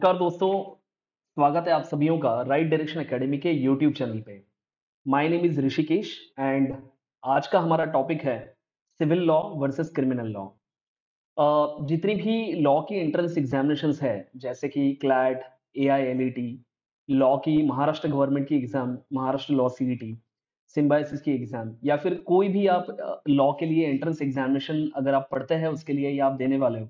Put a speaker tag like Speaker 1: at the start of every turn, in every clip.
Speaker 1: नमस्कार दोस्तों, स्वागत है आप सभियों का राइट डायरेक्शन एकेडमी के यूट्यूब चैनल पे। My name is Rishikesh and आज का हमारा टॉपिक है civil law versus criminal law. जितनी भी लॉ की एंट्रेंस एग्जामिनेशंस है, जैसे कि क्लैट, एआईएलईटी, लॉ की महाराष्ट्र गवर्नमेंट की exam, Maharashtra law CET, symbiosis की एग्जाम या फिर कोई भी आप लॉ के लिए एंट्रेंस एग्जामिनेशन अगर आप पढ़ते हैं उसके लिए या आप देने वाले हो,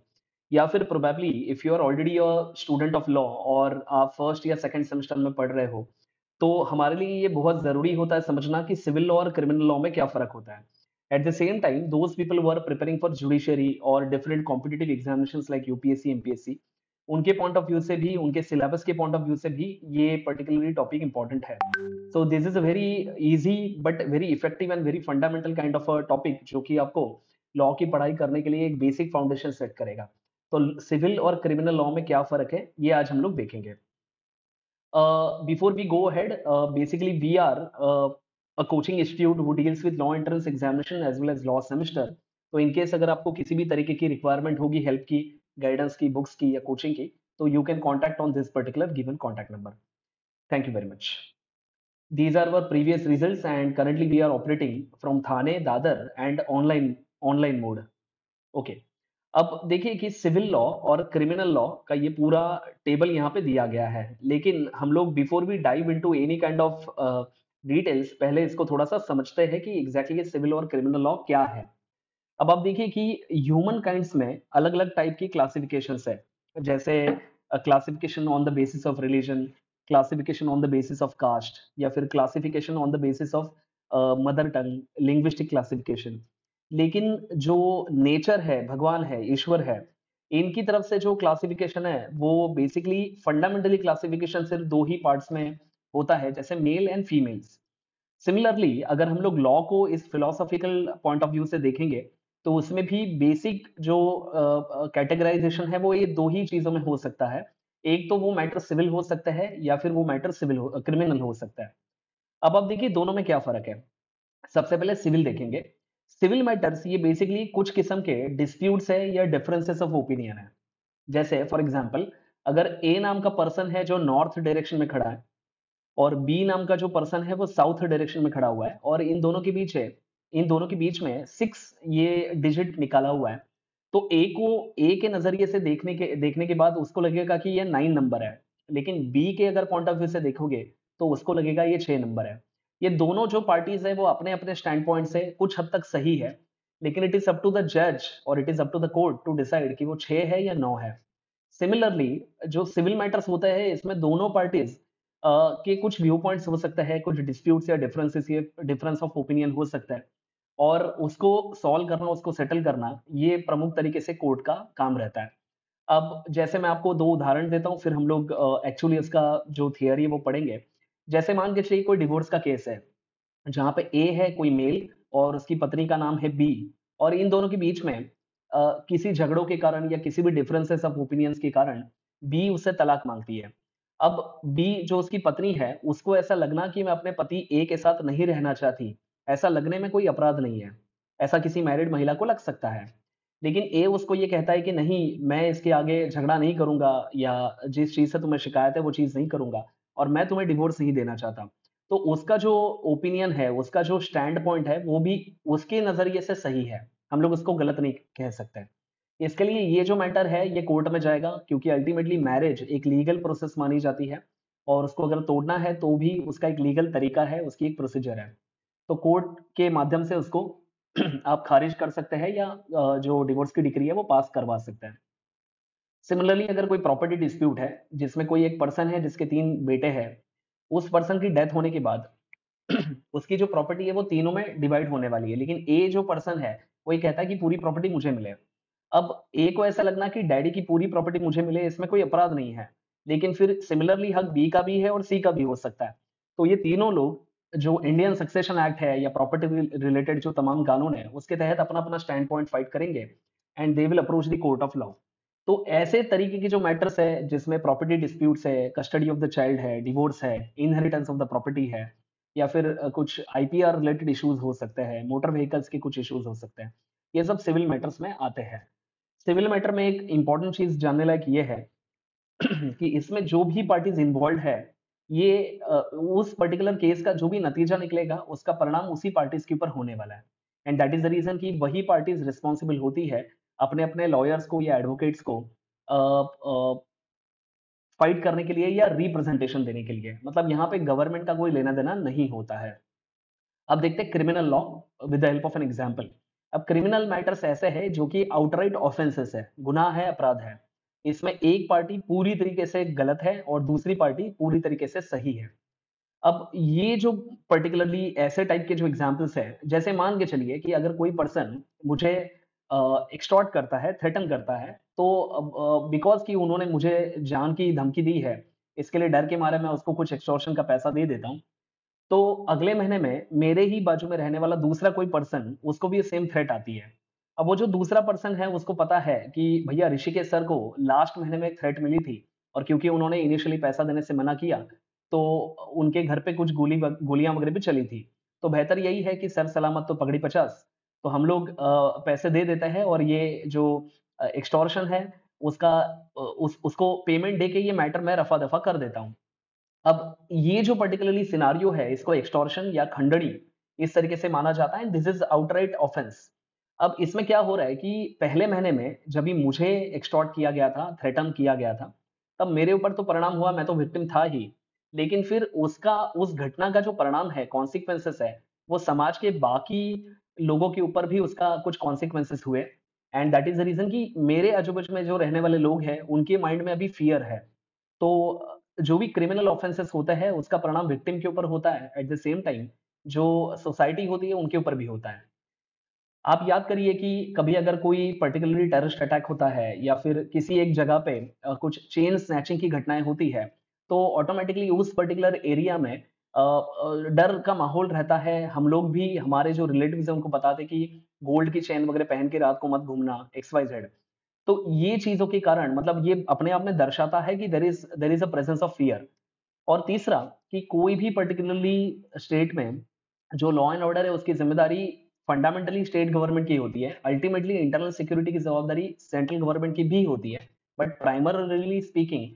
Speaker 1: या फिर probably if you are already a student of law और आप फर्स्ट या सेकंड सेमेस्टर में पढ़ रहे हो, तो हमारे लिए ये बहुत ज़रूरी होता है समझना कि सिविल लॉ और क्रिमिनल लॉ में क्या फ़र्क होता है। At the same time, those people who are preparing for judiciary or different competitive examinations like UPSC, MPSC, उनके पॉइंट ऑफ व्यू से भी, उनके सिलेबस के पॉइंट ऑफ व्यू से भी ये पर्टिकुलरली टॉपिक इंपॉर्टेंट है। So this is a very easy but very effective and very fundamental kind of a topic जो कि आपको लॉ की पढ़ाई करने के लिए एक बेसिक फाउंडेशन सेट करेगा। तो सिविल और क्रिमिनल लॉ में क्या फर्क है, ये आज हम लोग देखेंगे। Before we go ahead, basically we are a coaching institute who deals with law entrance examination as well as law semester. तो इन केस अगर आपको किसी भी तरीके की रिक्वायरमेंट होगी हेल्प की, गाइडेंस की, बुक्स की या कोचिंग की, तो you can contact on this particular given contact number. Thank you very much. These are our previous results and currently we are operating from Thane, Dadar and online mode. Okay. अब देखिए कि civil law और criminal law का ये पूरा table यहाँ पे दिया गया है, लेकिन हम लोग before we dive into any kind of details पहले इसको थोड़ा सा समझते हैं कि एग्जैक्टली ये सिविल और क्रिमिनल लॉ क्या है। अब आप देखिए कि ह्यूमन काइंड्स में अलग अलग टाइप की क्लासिफिकेशंस है, जैसे classification on the basis of religion, classification on the basis of caste, या फिर classification on the basis of mother tongue, linguistic classification. लेकिन जो नेचर है, भगवान है, ईश्वर है, इनकी तरफ से जो क्लासिफिकेशन है वो बेसिकली फंडामेंटली क्लासिफिकेशन सिर्फ दो ही पार्ट्स में होता है, जैसे मेल एंड फीमेल्स। सिमिलरली अगर हम लोग लॉ को इस फिलोसॉफिकल पॉइंट ऑफ व्यू से देखेंगे, तो उसमें भी बेसिक जो कैटेगराइजेशन है वो ये दो ही चीजों में हो सकता है। एक तो वो मैटर सिविल हो सकता है या फिर वो मैटर क्रिमिनल हो सकता है। अब आप देखिए दोनों में क्या फर्क है। सबसे पहले सिविल देखेंगे। सिविल मैटर्स ये बेसिकली कुछ किस्म के डिस्प्यूट्स है या डिफरेंसेस ऑफ ओपिनियन है। जैसे फॉर एग्जांपल, अगर ए नाम का पर्सन है जो नॉर्थ डायरेक्शन में खड़ा है और बी नाम का जो पर्सन है वो साउथ डायरेक्शन में खड़ा हुआ है, और इन दोनों के बीच में 6 ये डिजिट निकाला हुआ है, तो ए के नजरिए से देखने के बाद उसको लगेगा कि ये 9 नंबर है, लेकिन बी के अगर पॉइंट ऑफ व्यू से देखोगे तो उसको लगेगा ये 6 नंबर है। ये दोनों जो पार्टीज है वो अपने अपने स्टैंड पॉइंट से कुछ हद तक सही है, लेकिन it is up to the जज और it is up to the court to decide कि वो 6 है या 9 है। सिमिलरली जो सिविल मैटर्स होता है इसमें दोनों पार्टीज के कुछ व्यू पॉइंट्स हो सकता है, कुछ डिस्प्यूट्स या डिफरेंस ऑफ ओपिनियन हो सकता है, और उसको सॉल्व करना, उसको सेटल करना, ये प्रमुख तरीके से कोर्ट का काम रहता है। अब जैसे मैं आपको 2 उदाहरण देता हूँ, फिर हम लोग एक्चुअली इसका जो थियरी है वो पढ़ेंगे। जैसे मान के चलिए कोई डिवोर्स का केस है, जहाँ पे ए है कोई मेल और उसकी पत्नी का नाम है बी, और इन दोनों के बीच में किसी झगड़ों के कारण या किसी भी डिफरेंसेस ऑफ ओपिनियंस के कारण बी उससे तलाक मांगती है। अब बी जो उसकी पत्नी है उसको ऐसा लगना कि मैं अपने पति ए के साथ नहीं रहना चाहती, ऐसा लगने में कोई अपराध नहीं है। ऐसा किसी मैरिड महिला को लग सकता है। लेकिन ए उसको ये कहता है कि नहीं, मैं इसके आगे झगड़ा नहीं करूंगा, या जिस चीज से तुम्हें शिकायत है वो चीज नहीं करूंगा, और मैं तुम्हें डिवोर्स नहीं देना चाहता। तो उसका जो ओपिनियन है, उसका जो स्टैंड पॉइंट है, वो भी उसके नज़रिए से सही है। हम लोग उसको गलत नहीं कह सकते। इसके लिए ये जो मैटर है, ये कोर्ट में जाएगा, क्योंकि अल्टीमेटली मैरिज एक लीगल प्रोसेस मानी जाती है, और उसको अगर तोड़ना है, तो भी उसका एक लीगल तरीका है, उसकी एक प्रोसीजर है। तो कोर्ट के माध्यम से उसको आप खारिज कर सकते हैं, या जो डिवोर्स की डिक्री है, वो पास करवा सकते हैं। सिमिलरली अगर कोई प्रॉपर्टी डिस्प्यूट है, जिसमें कोई एक पर्सन है जिसके 3 बेटे हैं, उस पर्सन की डेथ होने के बाद उसकी जो प्रॉपर्टी है वो तीनों में डिवाइड होने वाली है, लेकिन ए जो पर्सन है वो ये कहता है कि पूरी प्रॉपर्टी मुझे मिले। अब ए को ऐसा लगना कि डैडी की पूरी प्रॉपर्टी मुझे मिले, इसमें कोई अपराध नहीं है, लेकिन फिर सिमिलरली हक बी का भी है और सी का भी हो सकता है। तो ये तीनों लोग जो इंडियन सक्सेशन एक्ट है या प्रॉपर्टी रिलेटेड जो तमाम कानून है उसके तहत अपना अपना स्टैंड पॉइंट फाइट करेंगे, and they will approach the court of law. तो ऐसे तरीके की जो मैटर्स है जिसमें प्रॉपर्टी डिस्प्यूट्स है, कस्टडी ऑफ द चाइल्ड है, डिवोर्स है, इनहेरिटेंस ऑफ द प्रॉपर्टी है, या फिर कुछ आईपीआर रिलेटेड इश्यूज हो सकते हैं, मोटर व्हीकल्स के कुछ इश्यूज हो सकते हैं, ये सब सिविल मैटर्स में आते हैं। सिविल मैटर में एक इंपॉर्टेंट चीज जानने लायक ये है कि इसमें जो भी पार्टीज इन्वॉल्व है, ये उस पर्टिकुलर केस का जो भी नतीजा निकलेगा, उसका परिणाम उसी पार्टीज के ऊपर होने वाला है। And that is the reason कि वही पार्टीज रिस्पॉन्सिबल होती है अपने अपने लॉयर्स को या एडवोकेट्स को फाइट करने के लिए या रिप्रेजेंटेशन देने के लिए। मतलब यहाँ पे गवर्नमेंट का कोई लेना देना नहीं होता है। अब देखते हैं criminal law with the help of an example. अब क्रिमिनल मैटर्स ऐसे हैं जो कि आउटराइट ऑफेंसेस है, गुनाह है, अपराध है। इसमें एक पार्टी पूरी तरीके से गलत है और दूसरी पार्टी पूरी तरीके से सही है। अब ये जो पर्टिकुलरली ऐसे टाइप के जो एग्जांपल्स हैं, जैसे मान के चलिए कि अगर कोई पर्सन मुझे एक्सटॉर्ट करता है, थ्रेटन करता है, तो बिकॉज़ कि उन्होंने मुझे जान की धमकी दी है, इसके लिए डर के मारे मैं उसको कुछ एक्सटॉर्शन का पैसा दे देता हूँ। तो अगले महीने में मेरे ही बाजू में रहने वाला दूसरा कोई पर्सन, उसको भी सेम थ्रेट आती है। अब वो जो दूसरा पर्सन है, उसको पता है कि भैया ऋषिकेश सर को लास्ट महीने में एक थ्रेट मिली थी और क्योंकि उन्होंने इनिशियली पैसा देने से मना किया, तो उनके घर पे कुछ गोलियाँ वगैरह भी चली थी। तो बेहतर यही है कि सर सलामत तो पगड़ी 50। तो हम लोग पैसे दे देते हैं और ये जो एक्सटॉर्शन है, उसका उसको पेमेंट देके ये मैटर मैं रफ़ा-दफ़ा कर देता हूँ। अब ये जो पर्टिकुलरली सिनेरियो है, इसको एक्सटॉर्शन या खंडणी इस तरीके से माना जाता है। This is outright offence. अब इसमें क्या हो रहा है कि पहले महीने में जब भी मुझे एक्सटॉर्ट किया गया था, थ्रेटन किया गया था, तब मेरे ऊपर तो परिणाम हुआ, मैं तो विक्टिम था ही। लेकिन फिर उसका उस घटना का जो परिणाम है, कॉन्सिक्वेंसेस है, वो समाज के बाकी लोगों के ऊपर भी उसका कुछ कॉन्सिक्वेंसेस हुए। And that is the reason कि मेरे आजू-बाजू में जो रहने वाले लोग हैं, उनके माइंड में अभी फ़ियर है। तो जो भी क्रिमिनल ऑफेंसेस होता है, उसका परिणाम विक्टिम के ऊपर होता है, एट द सेम टाइम जो सोसाइटी होती है, उनके ऊपर भी होता है। आप याद करिए कि कभी अगर कोई पर्टिकुलरली टेररिस्ट अटैक होता है या फिर किसी एक जगह पे कुछ चेन स्नैचिंग की घटनाएँ होती है, तो ऑटोमैटिकली उस पर्टिकुलर एरिया में डर का माहौल रहता है। हम लोग भी, हमारे जो रिलेटिव्स हैं, उनको बताते हैं कि गोल्ड की चेन वगैरह पहन के रात को मत घूमना, एक्स, वाई, ज़ेड। तो ये चीज़ों के कारण, मतलब ये अपने आप में दर्शाता है कि there is a presence of fear. और तीसरा, कि कोई भी पर्टिकुलरली स्टेट में जो लॉ एंड ऑर्डर है, उसकी ज़िम्मेदारी फंडामेंटली स्टेट गवर्नमेंट की होती है। अल्टीमेटली इंटरनल सिक्योरिटी की जवाबदारी सेंट्रल गवर्नमेंट की भी होती है। But primarily speaking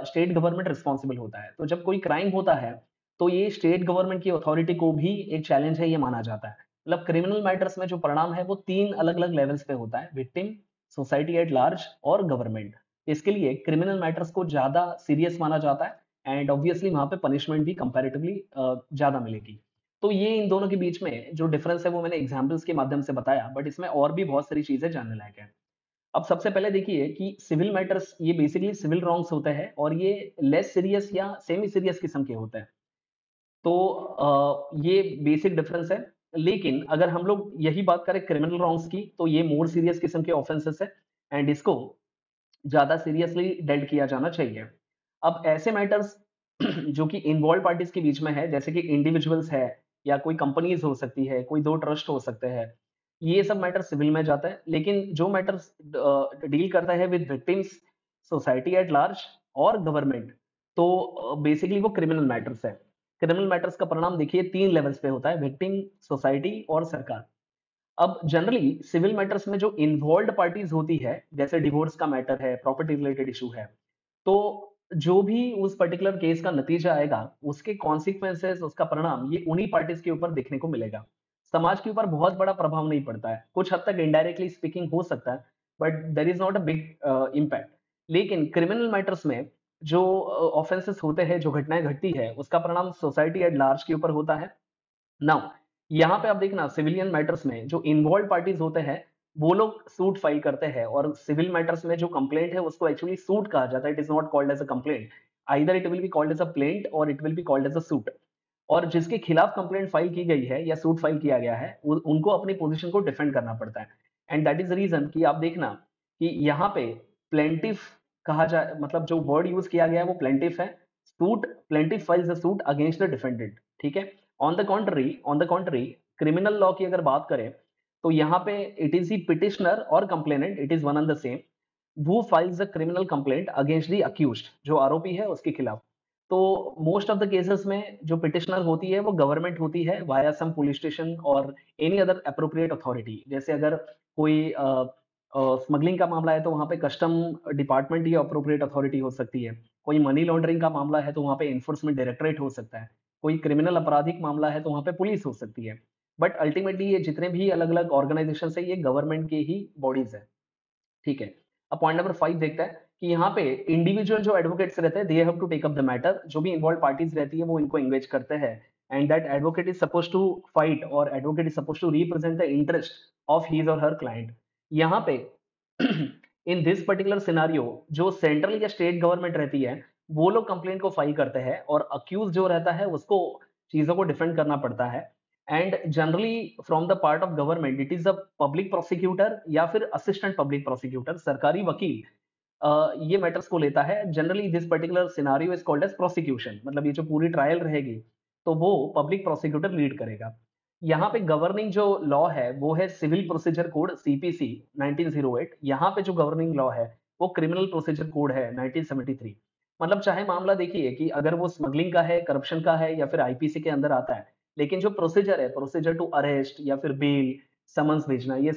Speaker 1: state government responsible होता है। तो जब कोई क्राइम होता है, तो ये स्टेट गवर्नमेंट की अथॉरिटी को भी एक चैलेंज है, ये माना जाता है। मतलब क्रिमिनल मैटर्स में जो परिणाम है, वो 3 अलग-अलग लेवल्स पे होता है: विक्टिम, सोसाइटी एट लार्ज और गवर्नमेंट। इसके लिए क्रिमिनल मैटर्स को ज़्यादा सीरियस माना जाता है एंड ऑब्वियसली वहाँ पे पनिशमेंट भी कंपैरेटिवली ज़्यादा मिलेगी। तो ये इन दोनों के बीच में जो डिफरेंस है, वो मैंने एग्जांपल्स के माध्यम से बताया, बट इसमें और भी बहुत सारी चीज़ें जानने लायक हैं। अब सबसे पहले देखिए कि सिविल मैटर्स, ये बेसिकली सिविल रॉन्ग्स होते हैं और ये लेस सीरियस या सेमी सीरियस किस्म के होते हैं। तो ये बेसिक डिफरेंस है। लेकिन अगर हम लोग यही बात करें क्रिमिनल रॉन्ग्स की, तो ये मोर सीरियस किस्म के ऑफेंसेस है एंड इसको ज़्यादा सीरियसली डेल्ट किया जाना चाहिए। अब ऐसे मैटर्स जो कि इन्वॉल्व पार्टीज़ के बीच में है, जैसे कि इंडिविजुअल्स है या कोई कंपनीज़ हो सकती है, कोई 2 ट्रस्ट हो सकते हैं, ये सब मैटर सिविल में जाता है। लेकिन जो मैटर्स डील करता है with victims, society at large और गवर्नमेंट, तो बेसिकली वो क्रिमिनल मैटर्स है। क्रिमिनल मैटर्स का परिणाम देखिए 3 लेवल्स पे होता है: विक्टिम, सोसाइटी और सरकार। अब जनरली सिविल मैटर्स में जो इन्वॉल्व्ड पार्टीज होती है, जैसे डिवोर्स का मैटर है, प्रॉपर्टी रिलेटेड इशू है, तो जो भी उस पर्टिकुलर केस का नतीजा आएगा, उसके कॉन्सिक्वेंसेस, उसका परिणाम, ये उन्हीं पार्टीज के ऊपर देखने को मिलेगा। समाज के ऊपर बहुत बड़ा प्रभाव नहीं पड़ता है, कुछ हद तक इनडायरेक्टली स्पीकिंग हो सकता है, but there is not a big impact. लेकिन क्रिमिनल मैटर्स में जो ऑफेंसेस होते हैं, जो घटनाएं घटती है, उसका परिणाम सोसाइटी एट लार्ज के ऊपर होता है। नाउ यहाँ पे आप देखना, सिविलियन मैटर्स में जो इन्वॉल्व पार्टीज होते हैं, वो लोग सूट फाइल करते हैं और सिविल मैटर्स में जो कंप्लेंट है, उसको एक्चुअली सूट कहा जाता है। It is not called as a complaint, either it will be called as a plaint और it will be called as a suit. और जिसके खिलाफ कंप्लेंट फाइल की गई है या सूट फाइल किया गया है, उनको अपनी पोजीशन को डिफेंड करना पड़ता है। And that is the reason कि आप देखना कि यहाँ पे प्लेंटिफ कहा जाए, मतलब जो वर्ड यूज किया गया है वो प्लेंटिफ है। Suit, plaintiff files a suit against the defendant, ठीक है। ऑन द कॉन्ट्री क्रिमिनल लॉ की अगर बात करें, तो यहाँ पे इट इज द पिटिशनर और complainant, it is one and the same, who files a criminal complaint against the accused, जो आरोपी है उसके खिलाफ। तो मोस्ट ऑफ द केसेस में जो पिटिशनर होती है, वो गवर्नमेंट होती है वाया सम पुलिस स्टेशन और एनी अदर एप्रोप्रिएट अथॉरिटी। जैसे अगर कोई स्मगलिंग का मामला है तो वहाँ पे कस्टम डिपार्टमेंट या अप्रोप्रिएट अथॉरिटी हो सकती है। कोई मनी लॉन्ड्रिंग का मामला है तो वहाँ पे एनफोर्समेंट डायरेक्टरेट हो सकता है। कोई क्रिमिनल आपराधिक मामला है तो वहाँ पे पुलिस हो सकती है। बट अल्टीमेटली ये जितने भी अलग-अलग ऑर्गेनाइजेशंस हैं, ये गवर्नमेंट के ही बॉडीज़ हैं। ठीक है। अब पॉइंट नंबर 5 देखते हैं कि यहाँ पे इंडिविजुअल जो एडवोकेट्स रहते हैं, they have to take up the matter. जो भी इन्वॉल्व पार्टीज रहती है वो इनको एंगेज करते हैं, and that advocate is suppose to fight और advocate is suppose to represent the interest of his और हर क्लाइंट। यहाँ पे इन दिस पर्टिकुलर सिनारियो जो सेंट्रल या स्टेट गवर्नमेंट रहती है, वो लोग कंप्लेंट को फाइल करते हैं और अक्यूज जो रहता है उसको चीजों को डिफेंड करना पड़ता है। And generally from the part of government it is a public prosecutor या फिर असिस्टेंट पब्लिक प्रोसिक्यूटर, सरकारी वकील ये मैटर्स को लेता है। Generally this particular scenario is called as prosecution, मतलब ये जो पूरी ट्रायल रहेगी तो वो पब्लिक प्रोसिक्यूटर लीड करेगा। यहाँ पे गवर्निंग जो लॉ है वो है सिविल प्रोसीजर कोड सीपीसी 1908। यहाँ पे जो गवर्निंग लॉ है वो क्रिमिनल प्रोसीजर कोड है 1973। मतलब चाहे मामला देखिए कि अगर वो स्मगलिंग का है, करप्शन का है या फिर आईपीसी के अंदर आता है, लेकिन जो प्रोसीजर है, प्रोसीजर टू अरेस्ट या फिर बेल, समन्स भेजना, ये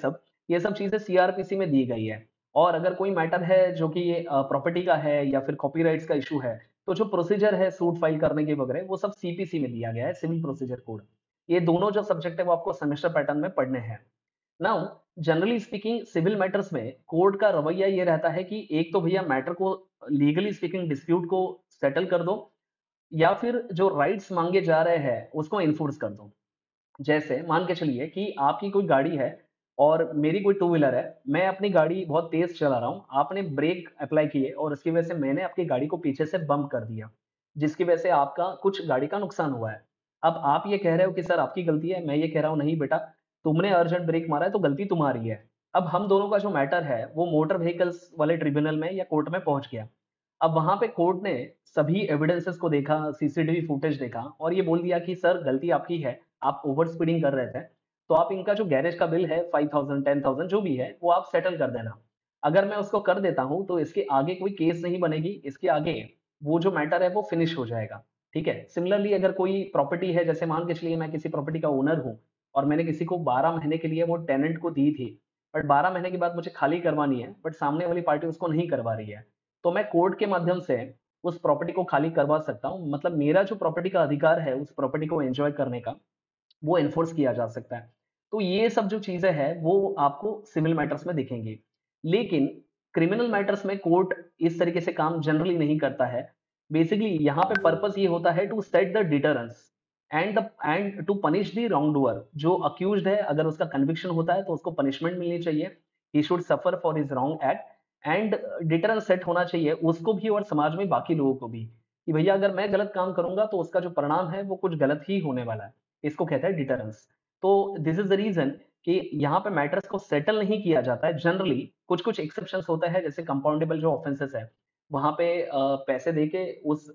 Speaker 1: सब चीजें सीआरपीसी में दी गई है। और अगर कोई मैटर है जो कि प्रॉपर्टी का है या फिर कॉपीराइट्स का इशू है, तो जो प्रोसीजर है सूट फाइल करने के वगैरह वो सब सीपीसी में दिया गया है, सिविल प्रोसीजर कोड। ये दोनों जो सब्जेक्ट है वो आपको सेमेस्टर पैटर्न में पढ़ने हैं। Now generally speaking civil matters में कोर्ट का रवैया ये रहता है कि एक तो भैया मैटर को लीगली स्पीकिंग डिस्प्यूट को सेटल कर दो, या फिर जो राइट्स मांगे जा रहे हैं उसको इन्फोर्स कर दो। जैसे मान के चलिए कि आपकी कोई गाड़ी है और मेरी कोई टू व्हीलर है, मैं अपनी गाड़ी बहुत तेज चला रहा हूँ, आपने ब्रेक अप्लाई किए और उसकी वजह से मैंने आपकी गाड़ी को पीछे से बम्प कर दिया, जिसकी वजह से आपका कुछ गाड़ी का नुकसान हुआ है। अब आप ये कह रहे हो कि सर आपकी गलती है, मैं ये कह रहा हूँ नहीं बेटा, तुमने अर्जेंट ब्रेक मारा है तो गलती तुम्हारी है। अब हम दोनों का जो मैटर है वो मोटर व्हीकल्स वाले ट्रिब्यूनल में या कोर्ट में पहुंच गया। अब वहां पे कोर्ट ने सभी एविडेंसेस को देखा, सीसीटीवी फुटेज देखा और ये बोल दिया कि सर गलती आपकी है, आप ओवर स्पीडिंग कर रहे थे, तो आप इनका जो गैरेज का बिल है 5000 10,000 जो भी है वो आप सेटल कर देना। अगर मैं उसको कर देता हूँ तो इसके आगे कोई केस नहीं बनेगी, इसके आगे वो जो मैटर है वो फिनिश हो जाएगा। ठीक है। सिमिलरली अगर कोई प्रॉपर्टी है, जैसे मान के चलिए मैं किसी प्रॉपर्टी का ओनर हूँ और मैंने किसी को 12 महीने के लिए वो टेनेंट को दी थी, बट 12 महीने के बाद मुझे खाली करवानी है, बट सामने वाली पार्टी उसको नहीं करवा रही है, तो मैं कोर्ट के माध्यम से उस प्रॉपर्टी को खाली करवा सकता हूँ। मतलब मेरा जो प्रॉपर्टी का अधिकार है उस प्रॉपर्टी को एंजॉय करने का, वो एनफोर्स किया जा सकता है। तो ये सब जो चीजें हैं वो आपको सिविल मैटर्स में दिखेंगी। लेकिन क्रिमिनल मैटर्स में कोर्ट इस तरीके से काम जनरली नहीं करता है। बेसिकली यहाँ पे पर्पस ये होता है to set the deterrence and to punish the wrong doer. जो अक्यूज्ड है अगर उसका कन्विक्शन होता है तो उसको पनिशमेंट मिलनी चाहिए। He should suffer for his wrong act and deterrence set होना चाहिए उसको भी और समाज में बाकी लोगों को भी, कि भैया अगर मैं गलत काम करूंगा तो उसका जो परिणाम है वो कुछ गलत ही होने वाला है। इसको कहते हैं डिटरेंस। तो दिस इज द रीजन कि यहाँ पे मैटर्स को सेटल नहीं किया जाता है जनरली। कुछ कुछ एक्सेप्शंस होता है, जैसे कंपाउंडेबल जो ऑफेंसेस है वहां पे पैसे देके उस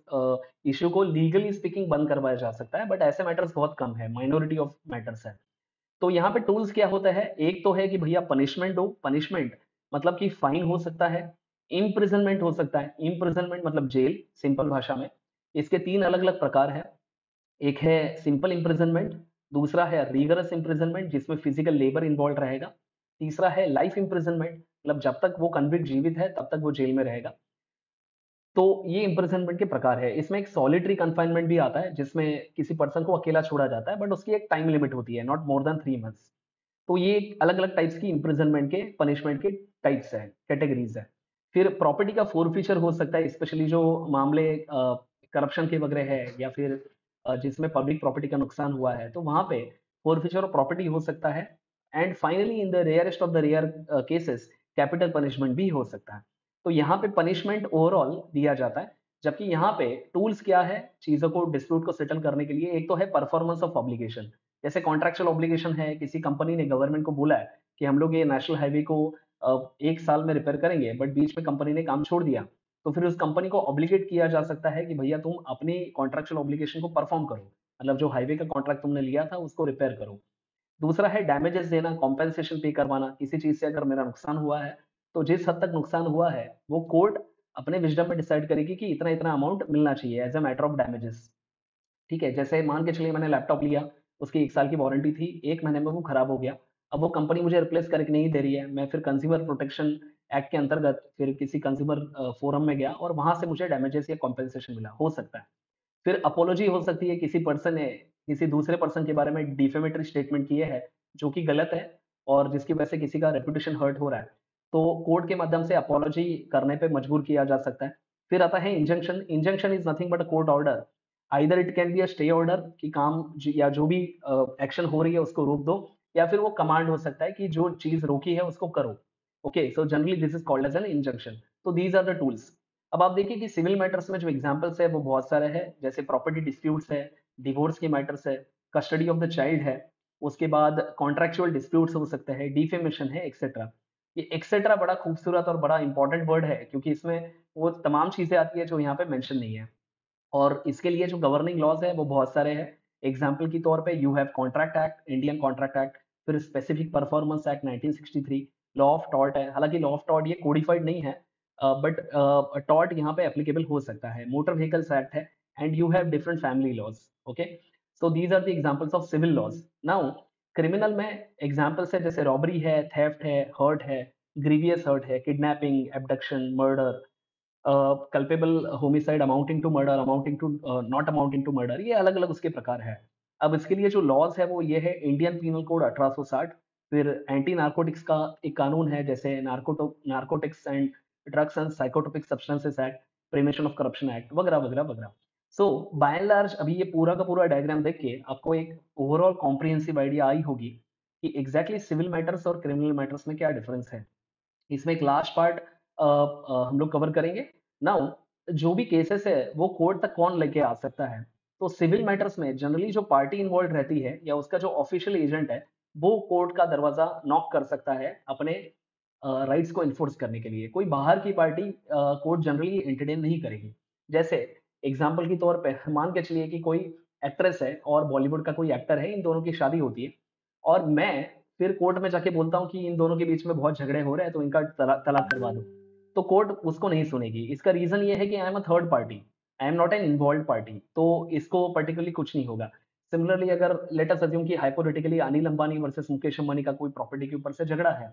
Speaker 1: इश्यू को लीगली स्पीकिंग बंद करवाया जा सकता है, बट ऐसे मैटर्स बहुत कम है, माइनॉरिटी ऑफ मैटर्स है। तो यहाँ पे टूल्स क्या होता है, एक तो है कि भैया पनिशमेंट हो, पनिशमेंट मतलब कि फाइन हो सकता है, इम्प्रिजनमेंट हो सकता है, इम्प्रिजनमेंट मतलब जेल सिंपल भाषा में। इसके तीन अलग अलग प्रकार है। एक है सिंपल इम्प्रिजनमेंट, दूसरा है रिगरस इम्प्रिजनमेंट जिसमें फिजिकल लेबर इन्वॉल्व रहेगा, तीसरा है लाइफ इम्प्रिजनमेंट, मतलब जब तक वो कन्विक्ट जीवित है तब तक वो जेल में रहेगा। तो ये इम्प्रिजनमेंट के प्रकार है। इसमें एक सॉलिटरी कन्फाइनमेंट भी आता है जिसमें किसी पर्सन को अकेला छोड़ा जाता है, बट उसकी एक टाइम लिमिट होती है, नॉट मोर देन 3 मंथ्स। तो ये अलग अलग टाइप्स की इम्प्रिजनमेंट के पनिशमेंट के टाइप्स है, कैटेगरीज है। फिर प्रॉपर्टी का फोरफीचर हो सकता है, स्पेशली जो मामले करप्शन के वगैरह है या फिर जिसमें पब्लिक प्रॉपर्टी का नुकसान हुआ है, तो वहां पे फोरफीचर ऑफ प्रॉपर्टी हो सकता है। And finally in the rarest of the rare cases capital punishment भी हो सकता है। तो यहाँ पे पनिशमेंट ओवरऑल दिया जाता है। जबकि यहाँ पे टूल्स क्या है चीजों को डिस्प्यूट को सेटल करने के लिए, एक तो है परफॉर्मेंस ऑफ ऑब्लिगेशन। जैसे कॉन्ट्रेक्चुअल ऑब्लिगेशन है, किसी कंपनी ने गवर्नमेंट को बोला है कि हम लोग ये नेशनल हाईवे को 1 साल में रिपेयर करेंगे, बट बीच में कंपनी ने काम छोड़ दिया, तो फिर उस कंपनी को ऑब्लिगेट किया जा सकता है कि भैया तुम अपनी कॉन्ट्रेक्चुअल ऑब्लिगेशन को परफॉर्म करो, मतलब जो हाईवे का कॉन्ट्रैक्ट तुमने लिया था उसको रिपेयर करो। दूसरा है डैमेजेस देना, कॉम्पेंसेशन पे करवाना, किसी चीज से अगर मेरा नुकसान हुआ है तो जिस हद तक नुकसान हुआ है वो कोर्ट अपने विजडम में डिसाइड करेगी कि इतना इतना अमाउंट मिलना चाहिए as a matter of damages. ठीक है। जैसे मान के चलिए मैंने लैपटॉप लिया, उसकी 1 साल की वारंटी थी, 1 महीने में वो खराब हो गया। अब वो कंपनी मुझे रिप्लेस करके नहीं दे रही है, मैं फिर कंज्यूमर प्रोटेक्शन एक्ट के अंतर्गत फिर किसी कंज्यूमर फोरम में गया और वहाँ से मुझे डैमेजेस या कॉम्पेंसेशन मिला, हो सकता है। फिर अपोलॉजी हो सकती है, किसी पर्सन ने किसी दूसरे पर्सन के बारे में डिफेमेटरी स्टेटमेंट किए है, जो कि गलत है और जिसकी वजह से किसी का रेपुटेशन हर्ट हो रहा है, तो कोर्ट के माध्यम से अपोलॉजी करने पे मजबूर किया जा सकता है। फिर आता है injunction. Injunction is nothing but a court order. Either it can be a stay order कि काम या जो भी एक्शन हो रही है उसको रोक दो, या फिर वो कमांड हो सकता है कि जो चीज रोकी है उसको करो। Okay, so generally this is called as an injunction. तो दीज आर द टूल्स। अब आप देखिए कि सिविल मैटर्स में जो एग्जांपल्स है वो बहुत सारे हैं, जैसे प्रॉपर्टी डिस्प्यूट्स है, डिवोर्स के मैटर्स है, कस्टडी ऑफ द चाइल्ड है, उसके बाद कॉन्ट्रेक्चुअल डिस्प्यूट्स हो सकते हैं, डिफेमेशन है, एक्सेट्रा। ये एक्सेट्रा बड़ा खूबसूरत और बड़ा इंपॉर्टेंट वर्ड है, क्योंकि इसमें वो तमाम चीजें आती है जो यहाँ पे मेंशन नहीं है। और इसके लिए जो गवर्निंग लॉज है वो बहुत सारे हैं। एग्जाम्पल के तौर पे you have contract act, Indian contract act, फिर specific performance act 1963, law of tort है। हालांकि लॉ ऑफ टॉर्ट ये कोडिफाइड नहीं है, बट टॉर्ट यहाँ पे एप्लीकेबल हो सकता है। मोटर व्हीकल्स एक्ट है, and you have different family laws. Okay, so these are the examples of civil laws. Now criminal में एग्जांपल्स है, जैसे रॉबरी है, थेफ्ट है, हर्ट है, ग्रीवियस हर्ट है, kidnapping, abduction, murder, culpable homicide amounting to murder, amounting to not amounting to murder, ये अलग अलग उसके प्रकार है। अब इसके लिए जो लॉज है वो ये है, इंडियन पीनल कोड 1860, फिर एंटी नार्कोटिक्स का एक कानून है, जैसे narcotics and drugs and psychotropic substances act, prevention of corruption act, वगैरह वगैरह वगैरह। सो बाय एंड लार्ज अभी ये पूरा का पूरा डायग्राम देख के आपको एक ओवरऑल कॉम्प्रिहेंसिव आइडिया आई होगी कि एग्जैक्टली सिविल मैटर्स और क्रिमिनल मैटर्स में क्या डिफरेंस है। इसमें एक लास्ट पार्ट हम लोग कवर करेंगे। नाउ जो भी केसेस है वो कोर्ट तक कौन लेके आ सकता है। तो सिविल मैटर्स में जनरली जो पार्टी इन्वॉल्व रहती है या उसका जो ऑफिशियल एजेंट है, वो कोर्ट का दरवाजा नॉक कर सकता है अपने राइट्स को इन्फोर्स करने के लिए। कोई बाहर की पार्टी कोर्ट जनरली एंटरटेन नहीं करेगी। जैसे एग्जाम्पल के तौर पे मान के चलिए कि कोई एक्ट्रेस है और बॉलीवुड का कोई एक्टर है, इन दोनों की शादी होती है, और मैं फिर कोर्ट में जाके बोलता हूँ कि इन दोनों के बीच में बहुत झगड़े हो रहे हैं, तो इनका तलाक करवा दो। तो कोर्ट उसको नहीं सुनेगी। इसका रीजन ये है कि I am a third party, I am not an involve party, तो इसको पर्टिकुलरली कुछ नहीं होगा। सिमिलरली अगर लेट अस अज्यूम कि हाइपोथेटिकली अनिल अंबानी वर्सेस मुकेश अंबानी का कोई प्रॉपर्टी के ऊपर से झगड़ा है,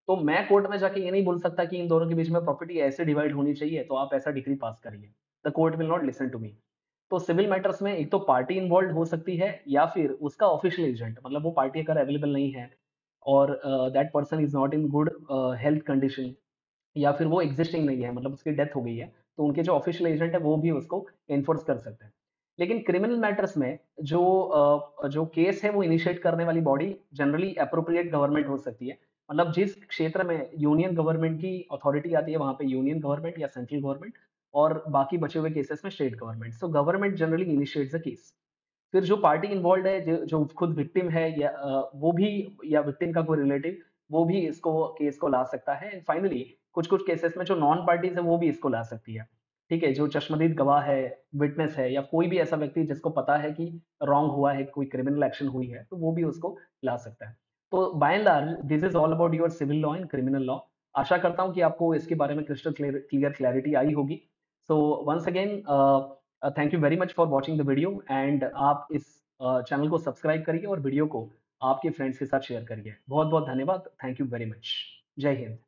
Speaker 1: तो मैं कोर्ट में जाके ये नहीं बोल सकता कि इन दोनों के बीच में प्रॉपर्टी ऐसे डिवाइड होनी चाहिए, तो आप ऐसा डिक्री पास करिए। The court will not listen to me. तो सिविल मैटर्स में एक तो पार्टी इन्वॉल्व हो सकती है, या फिर उसका ऑफिशियल एजेंट, मतलब वो पार्टी अगर अवेलेबल नहीं है और that person is not in good health condition, या फिर वो एग्जिस्टिंग नहीं है, मतलब उसकी डेथ हो गई है, तो उनके जो ऑफिशियल एजेंट है वो भी उसको एनफोर्स कर सकते हैं। लेकिन क्रिमिनल मैटर्स में जो केस है वो इनिशिएट करने वाली बॉडी जनरली अप्रोप्रिएट गवर्नमेंट हो सकती है। मतलब जिस क्षेत्र में यूनियन गवर्नमेंट की अथॉरिटी आती है, वहां पे यूनियन गवर्नमेंट या सेंट्रल गवर्नमेंट, और बाकी बचे हुए केसेस में state government. So government generally initiates the case. फिर जो पार्टी इन्वॉल्व है, जो खुद विक्टिम है, या वो भी, या विक्टिम का कोई रिलेटिव, वो भी इसको केस को ला सकता है। एंड फाइनली कुछ कुछ केसेस में जो नॉन पार्टीज है वो भी इसको ला सकती है। ठीक है, जो चश्मदीद गवाह है, विटनेस है, या कोई भी ऐसा व्यक्ति जिसको पता है कि रॉन्ग हुआ है, कोई क्रिमिनल एक्शन हुई है, तो वो भी उसको ला सकता है। तो by and large this is all about your civil law and criminal law. आशा करता हूँ कि आपको इसके बारे में क्रिस्टल क्लियर क्लैरिटी आई होगी। So once again thank you very much for watching the video, and आप इस चैनल को सब्सक्राइब करिए और वीडियो को आपके फ्रेंड्स के साथ शेयर करिए। बहुत बहुत धन्यवाद। Thank you very much. जय हिंद।